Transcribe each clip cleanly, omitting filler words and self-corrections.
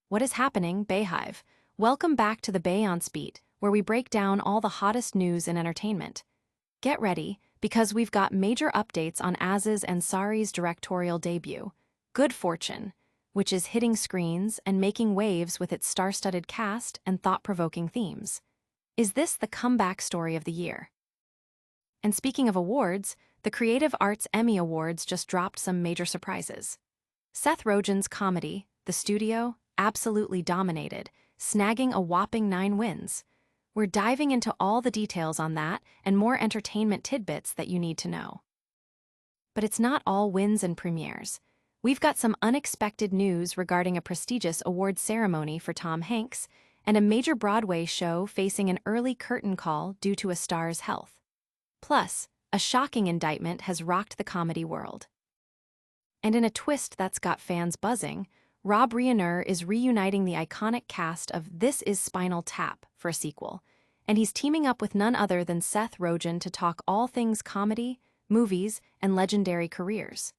What is happening, Bayhive? Welcome back to the Beyonce Beat, where we break down all the hottest news in entertainment. Get ready, because we've got major updates on Aziz Ansari's directorial debut, Good Fortune, which is hitting screens and making waves with its star-studded cast and thought-provoking themes. Is this the comeback story of the year? And speaking of awards, the Creative Arts Emmy Awards just dropped some major surprises. Seth Rogen's comedy, The Studio, absolutely dominated, snagging a whopping 9 wins. We're diving into all the details on that and more entertainment tidbits that you need to know. But it's not all wins and premieres. We've got some unexpected news regarding a prestigious award ceremony for Tom Hanks and a major Broadway show facing an early curtain call due to a star's health. Plus, a shocking indictment has rocked the comedy world. And in a twist that's got fans buzzing, Reiner is reuniting the iconic cast of This Is Spinal Tap for a sequel, and he's teaming up with none other than Seth Rogen to talk all things comedy, movies, and legendary careers.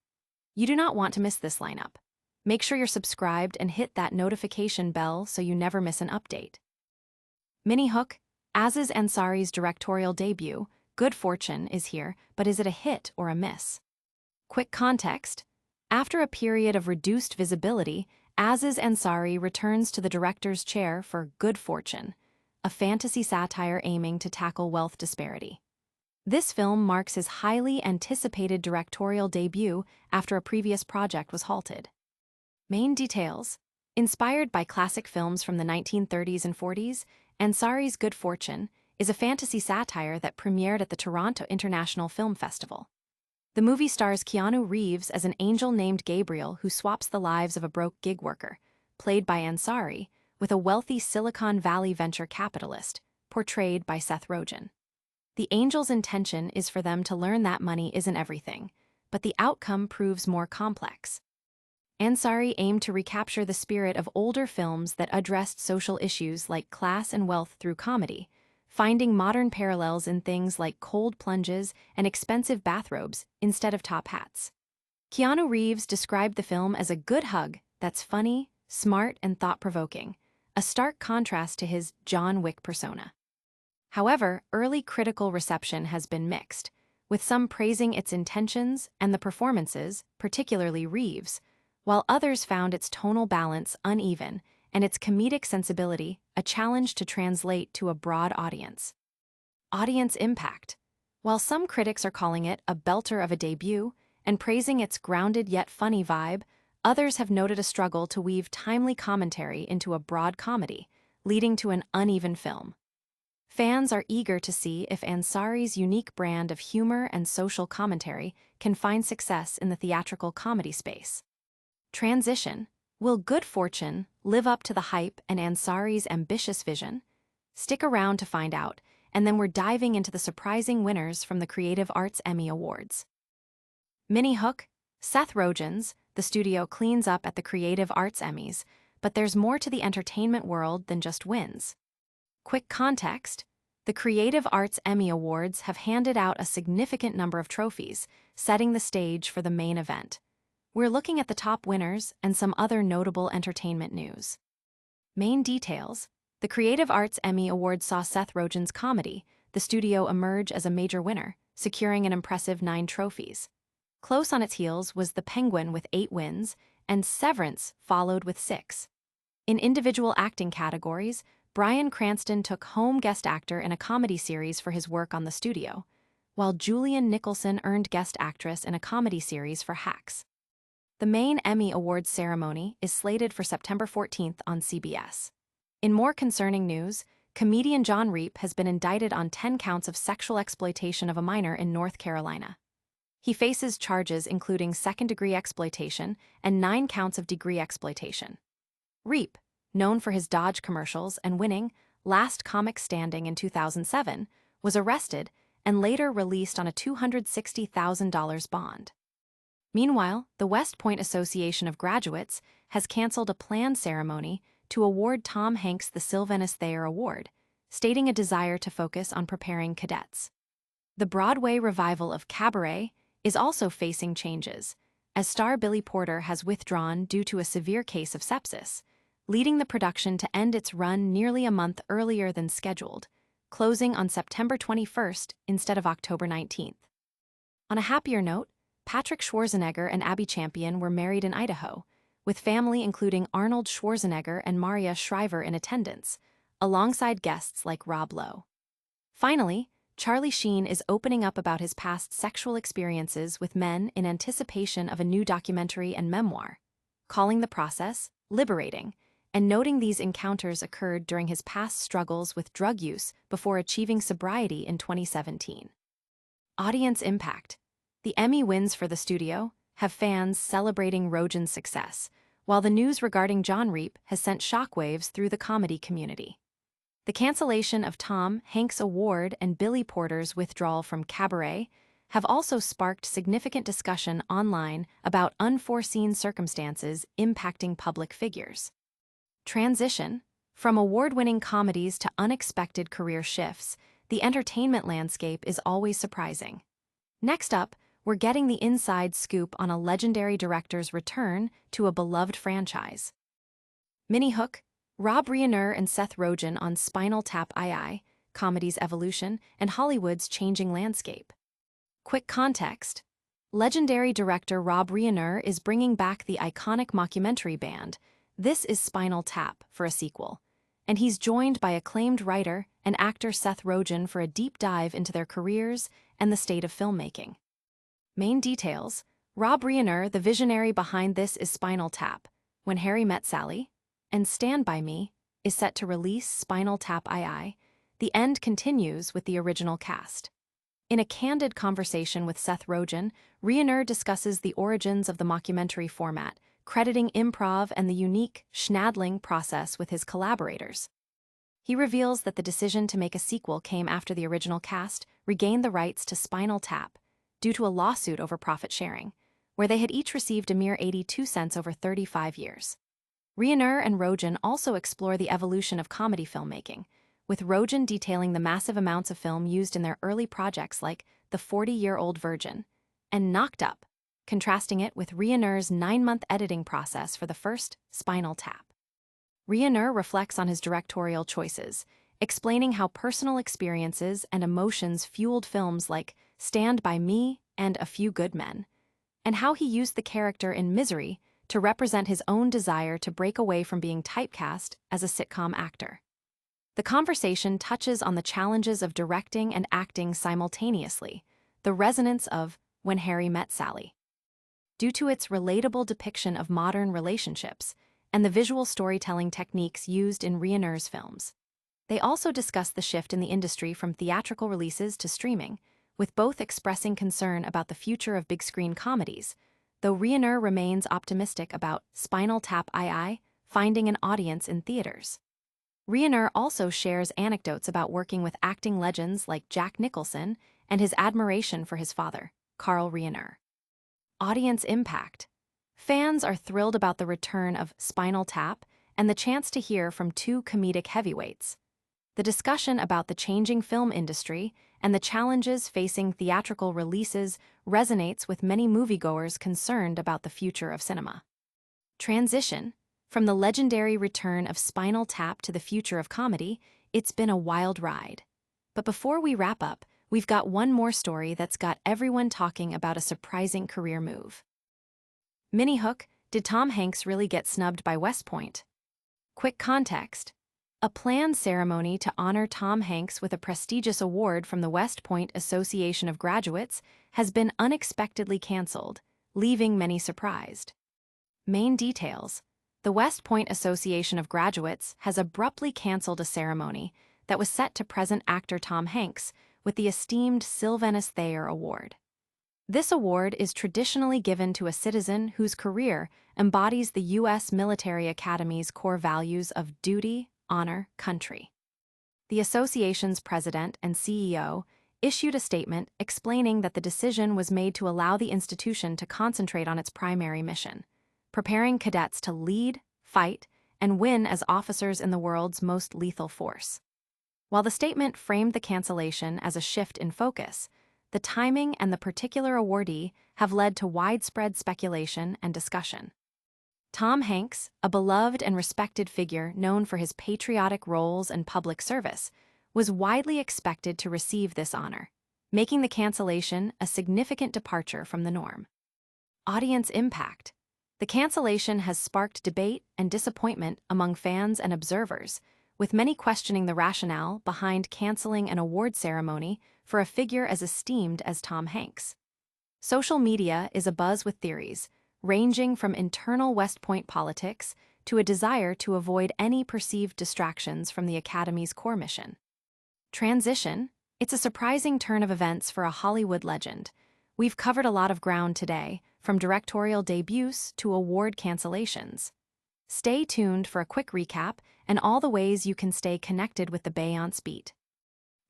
You do not want to miss this lineup. Make sure you're subscribed and hit that notification bell so you never miss an update. Mini hook: Aziz Ansari's directorial debut, Good Fortune, is here, but is it a hit or a miss? Quick context: after a period of reduced visibility, Aziz Ansari returns to the director's chair for Good Fortune, a fantasy satire aiming to tackle wealth disparity. This film marks his highly anticipated directorial debut after a previous project was halted. Main details: inspired by classic films from the 1930s and 40s, Ansari's Good Fortune is a fantasy satire that premiered at the Toronto International Film Festival. The movie stars Keanu Reeves as an angel named Gabriel who swaps the lives of a broke gig worker, played by Ansari, with a wealthy Silicon Valley venture capitalist, portrayed by Seth Rogen. The angel's intention is for them to learn that money isn't everything, but the outcome proves more complex. Ansari aimed to recapture the spirit of older films that addressed social issues like class and wealth through comedy, finding modern parallels in things like cold plunges and expensive bathrobes instead of top hats. Keanu Reeves described the film as a good hug that's funny, smart, and thought-provoking, a stark contrast to his John Wick persona. However, early critical reception has been mixed, with some praising its intentions and the performances, particularly Reeves, while others found its tonal balance uneven and its comedic sensibility a challenge to translate to a broad audience. Audience impact: while some critics are calling it a belter of a debut and praising its grounded yet funny vibe, others have noted a struggle to weave timely commentary into a broad comedy, leading to an uneven film. Fans are eager to see if Ansari's unique brand of humor and social commentary can find success in the theatrical comedy space. Transition: will Good Fortune live up to the hype and Ansari's ambitious vision? Stick around to find out, and then we're diving into the surprising winners from the Creative Arts Emmy Awards. Mini hook: Seth Rogen's The Studio cleans up at the Creative Arts Emmys, but there's more to the entertainment world than just wins. Quick context: the Creative Arts Emmy Awards have handed out a significant number of trophies, setting the stage for the main event. We're looking at the top winners and some other notable entertainment news. Main details: the Creative Arts Emmy Awards saw Seth Rogen's comedy, The Studio, emerge as a major winner, securing an impressive 9 trophies. Close on its heels was The Penguin with 8 wins, and Severance followed with 6. In individual acting categories, Bryan Cranston took home Guest Actor in a comedy series for his work on The Studio, while Julian Nicholson earned Guest Actress in a comedy series for Hacks. The main Emmy Awards ceremony is slated for September 14th on CBS. In more concerning news, comedian John Reep has been indicted on 10 counts of sexual exploitation of a minor in North Carolina. He faces charges including second-degree exploitation and 9 counts of degree exploitation. Reep, known for his Dodge commercials and winning Last Comic Standing in 2007, was arrested and later released on a $260,000 bond. Meanwhile, the West Point Association of Graduates has canceled a planned ceremony to award Tom Hanks the Sylvanus Thayer Award, stating a desire to focus on preparing cadets. The Broadway revival of Cabaret is also facing changes, as star Billy Porter has withdrawn due to a severe case of sepsis, leading the production to end its run nearly a month earlier than scheduled, closing on September 21st instead of October 19th. On a happier note, Patrick Schwarzenegger and Abby Champion were married in Idaho, with family including Arnold Schwarzenegger and Maria Shriver in attendance, alongside guests like Rob Lowe. Finally, Charlie Sheen is opening up about his past sexual experiences with men in anticipation of a new documentary and memoir, calling the process liberating, and noting these encounters occurred during his past struggles with drug use before achieving sobriety in 2017. Audience impact. The Emmy wins for the studio have fans celebrating Rogen's success, while the news regarding John Reep has sent shockwaves through the comedy community. The cancellation of Tom Hanks' award and Billy Porter's withdrawal from Cabaret have also sparked significant discussion online about unforeseen circumstances impacting public figures. Transition. From award-winning comedies to unexpected career shifts, the entertainment landscape is always surprising. Next up, we're getting the inside scoop on a legendary director's return to a beloved franchise. Mini-hook. Rob Reiner and Seth Rogen on Spinal Tap II, comedy's evolution and Hollywood's changing landscape. Quick context. Legendary director Rob Reiner is bringing back the iconic mockumentary band, This Is Spinal Tap, for a sequel, and he's joined by acclaimed writer and actor Seth Rogen for a deep dive into their careers and the state of filmmaking. Main details. Rob Reiner, the visionary behind This Is Spinal Tap, When Harry Met Sally, and Stand By Me, is set to release Spinal Tap II. The end continues with the original cast. In a candid conversation with Seth Rogen, Reiner discusses the origins of the mockumentary format, crediting improv and the unique schnaddling process with his collaborators. He reveals that the decision to make a sequel came after the original cast regained the rights to Spinal Tap due to a lawsuit over profit sharing, where they had each received a mere 82 cents over 35 years. Reiner and Rogen also explore the evolution of comedy filmmaking, with Rogen detailing the massive amounts of film used in their early projects like The 40-Year-Old Virgin and Knocked Up, contrasting it with Reiner's 9-month editing process for the first Spinal Tap. Reiner reflects on his directorial choices, explaining how personal experiences and emotions fueled films like Stand By Me and A Few Good Men, and how he used the character in Misery to represent his own desire to break away from being typecast as a sitcom actor. The conversation touches on the challenges of directing and acting simultaneously, the resonance of When Harry Met Sally, due to its relatable depiction of modern relationships and the visual storytelling techniques used in Reiner's films. They also discuss the shift in the industry from theatrical releases to streaming, with both expressing concern about the future of big-screen comedies, though Reiner remains optimistic about Spinal Tap II finding an audience in theaters. Reiner also shares anecdotes about working with acting legends like Jack Nicholson and his admiration for his father, Carl Reiner. Audience impact. Fans are thrilled about the return of Spinal Tap and the chance to hear from two comedic heavyweights. The discussion about the changing film industry and the challenges facing theatrical releases resonates with many moviegoers concerned about the future of cinema. Transition. From the legendary return of Spinal Tap to the future of comedy, it's been a wild ride. But before we wrap up, we've got one more story that's got everyone talking about a surprising career move. Mini-hook, did Tom Hanks really get snubbed by West Point? Quick context. A planned ceremony to honor Tom Hanks with a prestigious award from the West Point Association of Graduates has been unexpectedly canceled, leaving many surprised. Main details. The West Point Association of Graduates has abruptly canceled a ceremony that was set to present actor Tom Hanks with the esteemed Sylvanus Thayer Award. This award is traditionally given to a citizen whose career embodies the U.S. Military Academy's core values of duty, honor, country. The association's president and CEO issued a statement explaining that the decision was made to allow the institution to concentrate on its primary mission, preparing cadets to lead, fight, and win as officers in the world's most lethal force. While the statement framed the cancellation as a shift in focus, the timing and the particular awardee have led to widespread speculation and discussion. Tom Hanks, a beloved and respected figure known for his patriotic roles and public service, was widely expected to receive this honor, making the cancellation a significant departure from the norm. Audience impact. The cancellation has sparked debate and disappointment among fans and observers, with many questioning the rationale behind canceling an award ceremony for a figure as esteemed as Tom Hanks. Social media is abuzz with theories, ranging from internal West Point politics to a desire to avoid any perceived distractions from the Academy's core mission. Transition. It's a surprising turn of events for a Hollywood legend. We've covered a lot of ground today, from directorial debuts to award cancellations. Stay tuned for a quick recap and all the ways you can stay connected with the Beyonce Beat.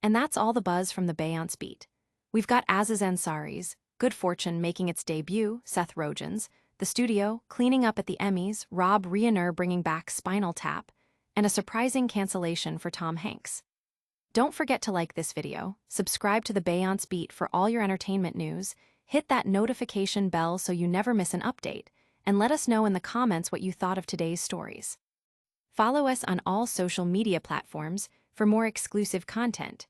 And that's all the buzz from the Beyonce Beat. We've got Aziz Ansari's Good Fortune making its debut, Seth Rogen's, the studio cleaning up at the Emmys, Reiner bringing back Spinal Tap, and a surprising cancellation for Tom Hanks. Don't forget to like this video, subscribe to the Beyonce Beat for all your entertainment news, hit that notification bell so you never miss an update, and let us know in the comments what you thought of today's stories. Follow us on all social media platforms for more exclusive content.